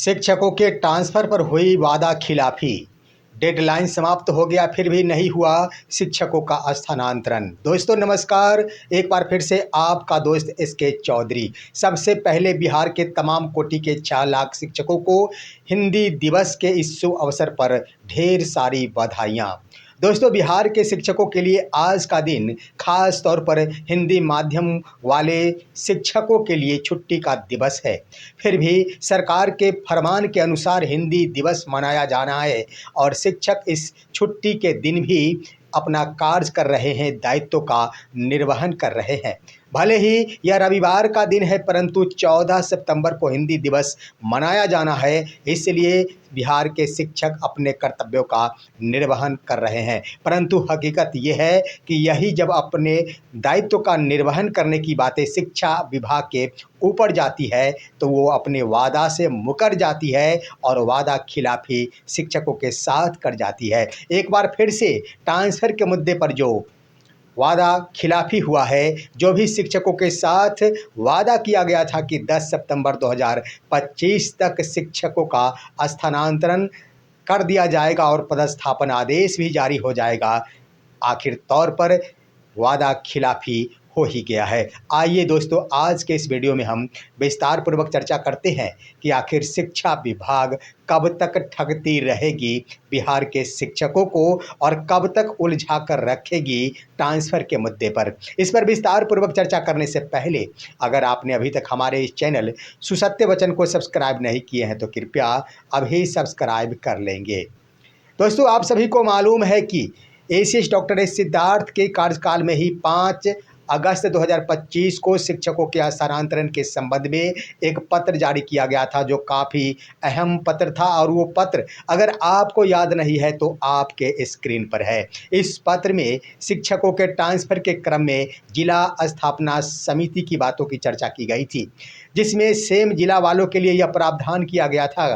शिक्षकों के ट्रांसफर पर हुई वादा खिलाफी। डेडलाइन समाप्त हो गया फिर भी नहीं हुआ शिक्षकों का स्थानांतरण। दोस्तों नमस्कार, एक बार फिर से आपका दोस्त एसके चौधरी। सबसे पहले बिहार के तमाम कोटि के 4 लाख शिक्षकों को हिंदी दिवस के इस शुभ अवसर पर ढेर सारी बधाइयाँ। दोस्तों बिहार के शिक्षकों के लिए आज का दिन खास तौर पर हिंदी माध्यम वाले शिक्षकों के लिए छुट्टी का दिवस है। फिर भी सरकार के फरमान के अनुसार हिंदी दिवस मनाया जाना है और शिक्षक इस छुट्टी के दिन भी अपना कार्य कर रहे हैं, दायित्व का निर्वहन कर रहे हैं। भले ही यह रविवार का दिन है परंतु 14 सितंबर को हिंदी दिवस मनाया जाना है, इसलिए बिहार के शिक्षक अपने कर्तव्यों का निर्वहन कर रहे हैं। परंतु हकीकत यह है कि यही जब अपने दायित्व का निर्वहन करने की बातें शिक्षा विभाग के ऊपर जाती है तो वो अपने वादा से मुकर जाती है और वादा खिलाफी शिक्षकों के साथ कर जाती है। एक बार फिर से ट्रांसफर के मुद्दे पर जो वादा खिलाफी हुआ है, जो भी शिक्षकों के साथ वादा किया गया था कि 10 सितंबर 2025 तक शिक्षकों का स्थानांतरण कर दिया जाएगा और पदस्थापन आदेश भी जारी हो जाएगा, आखिर तौर पर वादा खिलाफी हो ही गया है। आइए दोस्तों, आज के इस वीडियो में हम विस्तार पूर्वक चर्चा करते हैं कि आखिर शिक्षा विभाग कब तक ठगती रहेगी बिहार के शिक्षकों को और कब तक उलझा कर रखेगी ट्रांसफ़र के मुद्दे पर। इस पर विस्तार पूर्वक चर्चा करने से पहले अगर आपने अभी तक हमारे इस चैनल सुसत्य वचन को सब्सक्राइब नहीं किए हैं तो कृपया अभी सब्सक्राइब कर लेंगे। दोस्तों आप सभी को मालूम है कि एसीएस डॉक्टर एस सिद्धार्थ के कार्यकाल में ही 5 अगस्त 2025 को शिक्षकों के स्थानांतरण के संबंध में एक पत्र जारी किया गया था, जो काफ़ी अहम पत्र था और वो पत्र अगर आपको याद नहीं है तो आपके स्क्रीन पर है। इस पत्र में शिक्षकों के ट्रांसफ़र के क्रम में जिला स्थापना समिति की बातों की चर्चा की गई थी, जिसमें सेम जिला वालों के लिए यह प्रावधान किया गया था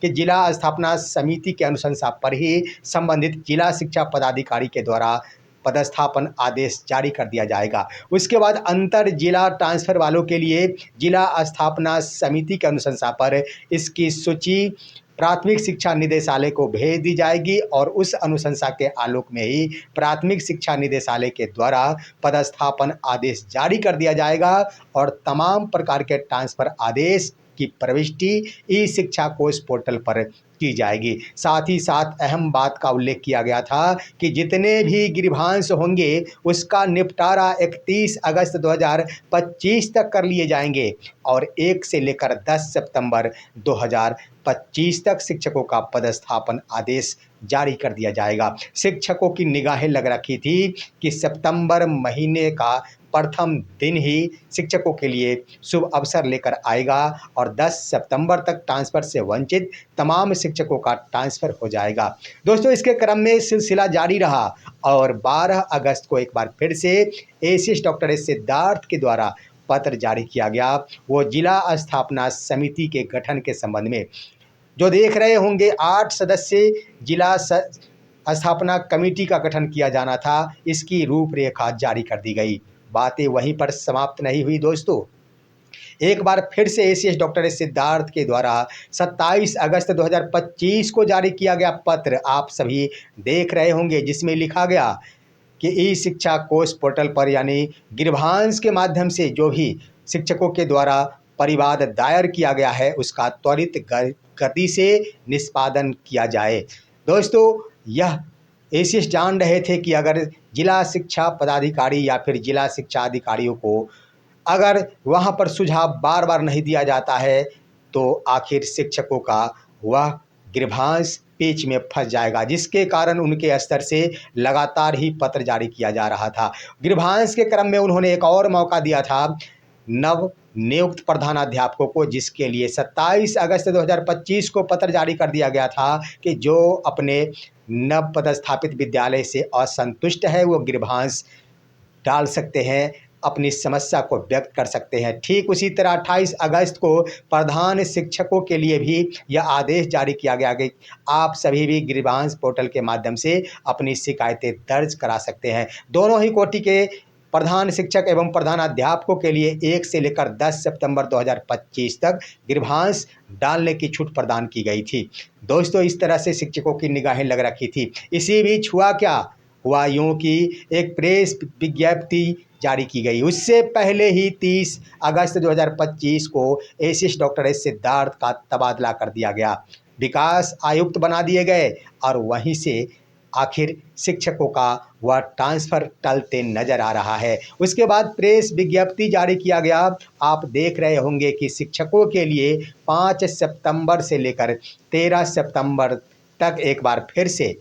कि जिला स्थापना समिति के अनुशंसा पर ही संबंधित जिला शिक्षा पदाधिकारी के द्वारा पदस्थापन आदेश जारी कर दिया जाएगा। उसके बाद अंतर जिला ट्रांसफ़र वालों के लिए जिला स्थापना समिति के अनुशंसा पर इसकी सूची प्राथमिक शिक्षा निदेशालय को भेज दी जाएगी और उस अनुशंसा के आलोक में ही प्राथमिक शिक्षा निदेशालय के द्वारा पदस्थापन आदेश जारी कर दिया जाएगा और तमाम प्रकार के ट्रांसफ़र आदेश की प्रविष्टि ई शिक्षा कोष पोर्टल पर की जाएगी। साथ ही साथ अहम बात का उल्लेख किया गया था कि जितने भी गिरभांश होंगे उसका निपटारा 31 अगस्त 2025 तक कर लिए जाएंगे और 1 से लेकर 10 सितंबर 2025 तक शिक्षकों का पदस्थापन आदेश जारी कर दिया जाएगा। शिक्षकों की निगाहें लग रखी थी कि सितंबर महीने का प्रथम दिन ही शिक्षकों के लिए शुभ अवसर लेकर आएगा और 10 सितंबर तक ट्रांसफ़र से वंचित तमाम शिक्षकों का ट्रांसफ़र हो जाएगा। दोस्तों इसके क्रम में सिलसिला जारी रहा और 12 अगस्त को एक बार फिर से एसीएस डॉक्टर एस सिद्धार्थ के द्वारा पत्र जारी किया गया। वो जिला स्थापना समिति के गठन के संबंध में जो देख रहे होंगे 8 सदस्यीय जिला स्थापना कमेटी का गठन किया जाना था, इसकी रूपरेखा जारी कर दी गई। बातें वहीं पर समाप्त नहीं हुई दोस्तों, एक बार फिर से एसीएस डॉक्टर एस सिद्धार्थ के द्वारा 27 अगस्त 2025 को जारी किया गया पत्र आप सभी देख रहे होंगे, जिसमें लिखा गया कि ई शिक्षा कोष पोर्टल पर यानी गिरभांश के माध्यम से जो भी शिक्षकों के द्वारा परिवाद दायर किया गया है उसका त्वरित गति से निष्पादन किया जाए। दोस्तों यह एसीएस जान रहे थे कि अगर जिला शिक्षा पदाधिकारी या फिर जिला शिक्षा अधिकारियों को अगर वहाँ पर सुझाव बार बार नहीं दिया जाता है तो आखिर शिक्षकों का वह गिरभांश पेच में फंस जाएगा, जिसके कारण उनके स्तर से लगातार ही पत्र जारी किया जा रहा था। गिरभांश के क्रम में उन्होंने एक और मौका दिया था नव नियुक्त प्रधानाध्यापकों को, जिसके लिए 27 अगस्त 2025 को पत्र जारी कर दिया गया था कि जो अपने नव पदस्थापित विद्यालय से असंतुष्ट है वो गिरभांश डाल सकते हैं, अपनी समस्या को व्यक्त कर सकते हैं। ठीक उसी तरह 28 अगस्त को प्रधान शिक्षकों के लिए भी यह आदेश जारी किया गया कि आप सभी भी ग्रीवांस पोर्टल के माध्यम से अपनी शिकायतें दर्ज करा सकते हैं। दोनों ही कोटि के प्रधान शिक्षक एवं प्रधानाध्यापकों के लिए 1 से लेकर 10 सितंबर 2025 तक गृहांश डालने की छूट प्रदान की गई थी। दोस्तों, इस तरह से शिक्षकों की निगाहें लग रखी थी। इसी बीच हुआ क्या? हुआ यूँ कि एक प्रेस विज्ञप्ति जारी की गई। उससे पहले ही 30 अगस्त 2025 को एसीएस डॉक्टर एस सिद्धार्थ का तबादला कर दिया गया, विकास आयुक्त बना दिए गए और वहीं से आखिर शिक्षकों का वह ट्रांसफ़र टलते नज़र आ रहा है। उसके बाद प्रेस विज्ञप्ति जारी किया गया। आप देख रहे होंगे कि शिक्षकों के लिए 5 सितंबर से लेकर 13 सितंबर तक एक बार फिर से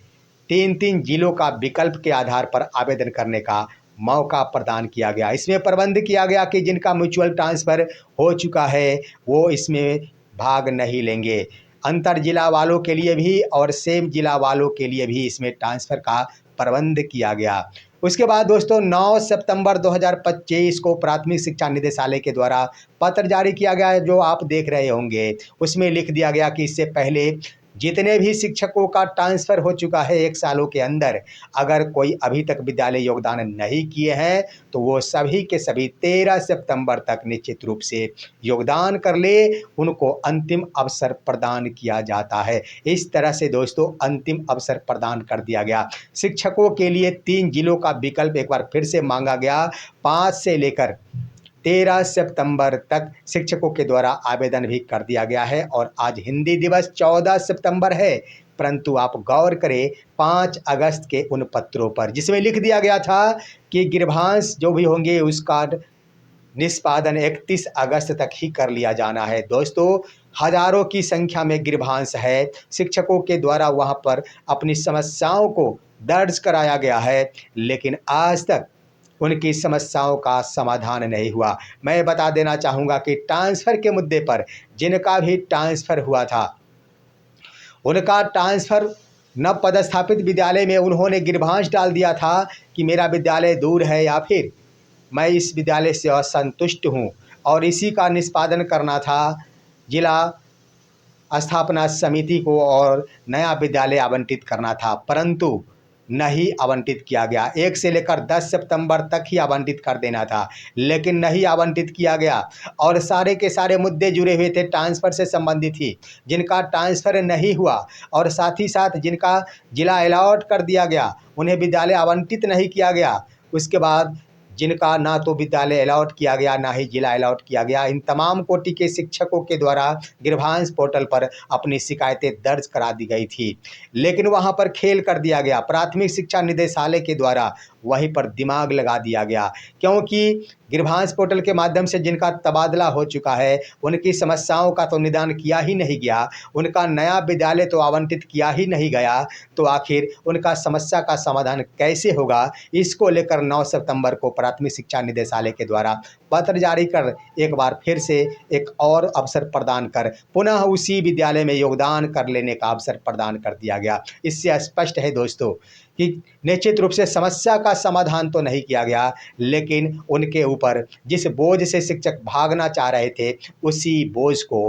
3-3 जिलों का विकल्प के आधार पर आवेदन करने का मौका प्रदान किया गया। इसमें प्रबंध किया गया कि जिनका म्यूचुअल ट्रांसफ़र हो चुका है वो इसमें भाग नहीं लेंगे। अंतर जिला वालों के लिए भी और सेम जिला वालों के लिए भी इसमें ट्रांसफ़र का प्रबंध किया गया। उसके बाद दोस्तों 9 सितंबर 2025 को प्राथमिक शिक्षा निदेशालय के द्वारा पत्र जारी किया गया है, जो आप देख रहे होंगे। उसमें लिख दिया गया कि इससे पहले जितने भी शिक्षकों का ट्रांसफ़र हो चुका है 1 सालों के अंदर, अगर कोई अभी तक विद्यालय योगदान नहीं किए हैं तो वो सभी के सभी 13 सितंबर तक निश्चित रूप से योगदान कर ले, उनको अंतिम अवसर प्रदान किया जाता है। इस तरह से दोस्तों अंतिम अवसर प्रदान कर दिया गया। शिक्षकों के लिए 3 जिलों का विकल्प एक बार फिर से मांगा गया। 5 से लेकर 13 सितंबर तक शिक्षकों के द्वारा आवेदन भी कर दिया गया है और आज हिंदी दिवस 14 सितंबर है, परंतु आप गौर करें 5 अगस्त के उन पत्रों पर जिसमें लिख दिया गया था कि गृहांश जो भी होंगे उसका निष्पादन 31 अगस्त तक ही कर लिया जाना है। दोस्तों, हजारों की संख्या में गृहांश है, शिक्षकों के द्वारा वहां पर अपनी समस्याओं को दर्ज कराया गया है, लेकिन आज तक उनकी समस्याओं का समाधान नहीं हुआ। मैं बता देना चाहूँगा कि ट्रांसफ़र के मुद्दे पर जिनका भी ट्रांसफ़र हुआ था, उनका ट्रांसफ़र नव पदस्थापित विद्यालय में उन्होंने गृहांश डाल दिया था कि मेरा विद्यालय दूर है या फिर मैं इस विद्यालय से असंतुष्ट हूँ, और इसी का निष्पादन करना था जिला स्थापना समिति को और नया विद्यालय आवंटित करना था, परंतु नहीं आवंटित किया गया। 1 से लेकर 10 सितंबर तक ही आवंटित कर देना था, लेकिन नहीं आवंटित किया गया और सारे के सारे मुद्दे जुड़े हुए थे ट्रांसफ़र से संबंधित ही। जिनका ट्रांसफ़र नहीं हुआ और साथ ही साथ जिनका जिला अलॉट कर दिया गया, उन्हें विद्यालय आवंटित नहीं किया गया। उसके बाद जिनका ना तो विद्यालय अलॉट किया गया ना ही जिला अलॉट किया गया, इन तमाम कोटि के शिक्षकों के द्वारा गृहांश पोर्टल पर अपनी शिकायतें दर्ज करा दी गई थी, लेकिन वहां पर खेल कर दिया गया। प्राथमिक शिक्षा निदेशालय के द्वारा वहीं पर दिमाग लगा दिया गया, क्योंकि गृहांश पोर्टल के माध्यम से जिनका तबादला हो चुका है उनकी समस्याओं का तो निदान किया ही नहीं गया, उनका नया विद्यालय तो आवंटित किया ही नहीं गया, तो आखिर उनका समस्या का समाधान कैसे होगा? इसको लेकर 9 सितंबर को प्राथमिक शिक्षा निदेशालय के द्वारा पत्र जारी कर एक बार फिर से एक और अवसर प्रदान कर पुनः उसी विद्यालय में योगदान कर लेने का अवसर प्रदान कर दिया गया। इससे स्पष्ट है दोस्तों कि निश्चित रूप से समस्या का समाधान तो नहीं किया गया, लेकिन उनके ऊपर जिस बोझ से शिक्षक भागना चाह रहे थे उसी बोझ को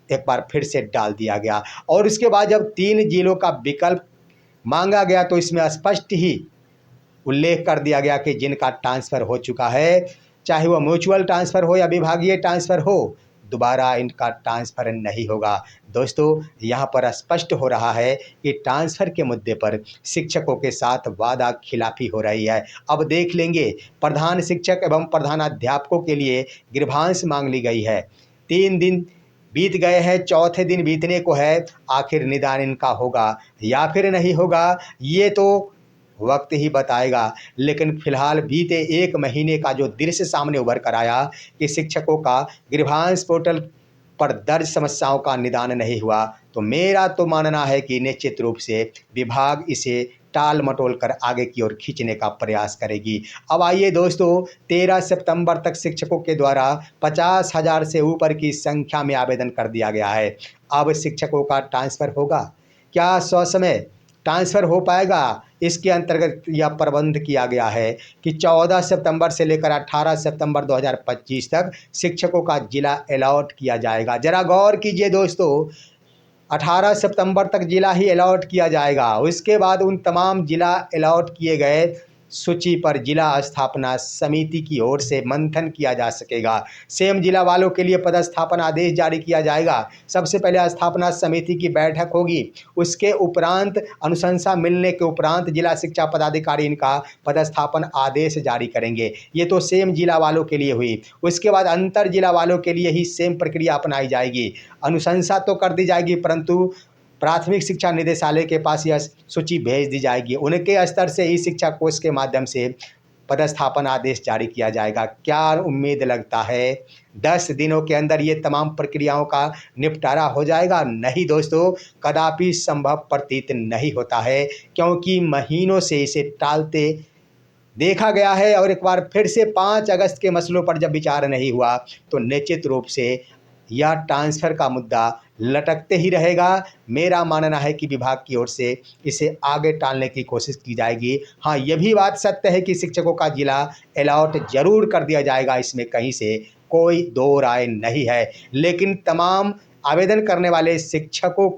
एक बार फिर से डाल दिया गया। और उसके बाद जब 3 जिलों का विकल्प मांगा गया तो इसमें स्पष्ट ही उल्लेख कर दिया गया कि जिनका ट्रांसफ़र हो चुका है, चाहे वह म्यूचुअल ट्रांसफ़र हो या विभागीय ट्रांसफ़र हो, दोबारा इनका ट्रांसफ़र नहीं होगा। दोस्तों, यहाँ पर स्पष्ट हो रहा है कि ट्रांसफ़र के मुद्दे पर शिक्षकों के साथ वादा खिलाफी हो रही है। अब देख लेंगे, प्रधान शिक्षक एवं प्रधानाध्यापकों के लिए गृहांश मांग ली गई है। 3 दिन बीत गए हैं, चौथे दिन बीतने को है। आखिर निदान इनका होगा या फिर नहीं होगा, ये तो वक्त ही बताएगा। लेकिन फिलहाल बीते 1 महीने का जो दृश्य सामने उभर कर आया कि शिक्षकों का गृहांश पोर्टल पर दर्ज समस्याओं का निदान नहीं हुआ, तो मेरा तो मानना है कि निश्चित रूप से विभाग इसे टाल मटोल कर आगे की ओर खींचने का प्रयास करेगी। अब आइए दोस्तों, 13 सितंबर तक शिक्षकों के द्वारा 50,000 से ऊपर की संख्या में आवेदन कर दिया गया है। अब शिक्षकों का ट्रांसफ़र होगा क्या? ससमय ट्रांसफ़र हो पाएगा? इसके अंतर्गत यह प्रबंध किया गया है कि 14 सितंबर से लेकर 18 सितंबर 2025 तक शिक्षकों का जिला अलॉट किया जाएगा। ज़रा गौर कीजिए दोस्तों, 18 सितंबर तक जिला ही अलॉट किया जाएगा। उसके बाद उन तमाम जिला अलॉट किए गए सूची पर जिला स्थापना समिति की ओर से मंथन किया जा सकेगा। सेम जिला वालों के लिए पदस्थापना आदेश जारी किया जाएगा। सबसे पहले स्थापना समिति की बैठक होगी, उसके उपरांत अनुशंसा मिलने के उपरांत जिला शिक्षा पदाधिकारी इनका पदस्थापन आदेश जारी करेंगे। ये तो सेम जिला वालों के लिए हुई। उसके बाद अंतर जिला वालों के लिए ही सेम प्रक्रिया अपनाई जाएगी। अनुशंसा तो कर दी जाएगी, परंतु प्राथमिक शिक्षा निदेशालय के पास यह सूची भेज दी जाएगी। उनके स्तर से ही शिक्षा कोष के माध्यम से पदस्थापन आदेश जारी किया जाएगा। क्या उम्मीद लगता है 10 दिनों के अंदर ये तमाम प्रक्रियाओं का निपटारा हो जाएगा? नहीं दोस्तों, कदापि संभव प्रतीत नहीं होता है, क्योंकि महीनों से इसे टालते देखा गया है। और एक बार फिर से 5 अगस्त के मसलों पर जब विचार नहीं हुआ तो निश्चित रूप से यह ट्रांसफ़र का मुद्दा लटकते ही रहेगा। मेरा मानना है कि विभाग की ओर से इसे आगे टालने की कोशिश की जाएगी। हाँ, यह भी बात सत्य है कि शिक्षकों का जिला अलॉट जरूर कर दिया जाएगा, इसमें कहीं से कोई दो राय नहीं है। लेकिन तमाम आवेदन करने वाले शिक्षकों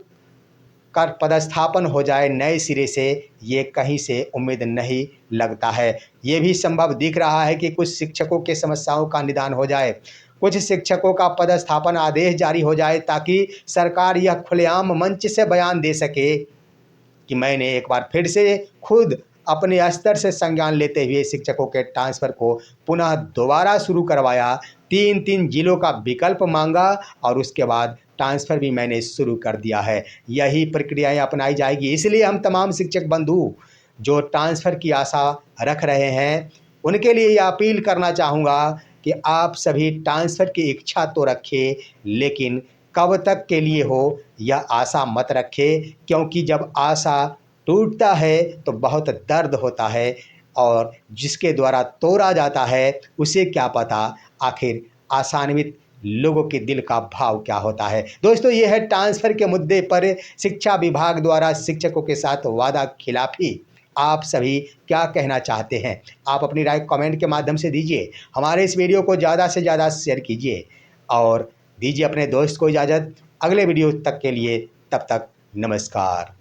का पदस्थापन हो जाए नए सिरे से, ये कहीं से उम्मीद नहीं लगता है। ये भी संभव दिख रहा है कि कुछ शिक्षकों के समस्याओं का निदान हो जाए, कुछ शिक्षकों का पदस्थापन आदेश जारी हो जाए, ताकि सरकार यह खुलेआम मंच से बयान दे सके कि मैंने एक बार फिर से खुद अपने स्तर से संज्ञान लेते हुए शिक्षकों के ट्रांसफ़र को पुनः दोबारा शुरू करवाया, 3 जिलों का विकल्प मांगा और उसके बाद ट्रांसफ़र भी मैंने शुरू कर दिया है। यही प्रक्रियाएं अपनाई जाएगी। इसलिए हम तमाम शिक्षक बंधु जो ट्रांसफ़र की आशा रख रहे हैं, उनके लिए यह अपील करना चाहूँगा कि आप सभी ट्रांसफ़र की इच्छा तो रखें, लेकिन कब तक के लिए हो यह आशा मत रखें, क्योंकि जब आशा टूटता है तो बहुत दर्द होता है, और जिसके द्वारा तोड़ा जाता है उसे क्या पता आखिर आशान्वित लोगों के दिल का भाव क्या होता है। दोस्तों, ये है ट्रांसफ़र के मुद्दे पर शिक्षा विभाग द्वारा शिक्षकों के साथ वादा खिलाफी। आप सभी क्या कहना चाहते हैं? आप अपनी राय कमेंट के माध्यम से दीजिए। हमारे इस वीडियो को ज़्यादा से ज़्यादा शेयर कीजिए और दीजिए अपने दोस्त को इजाज़त। अगले वीडियो तक के लिए तब तक नमस्कार।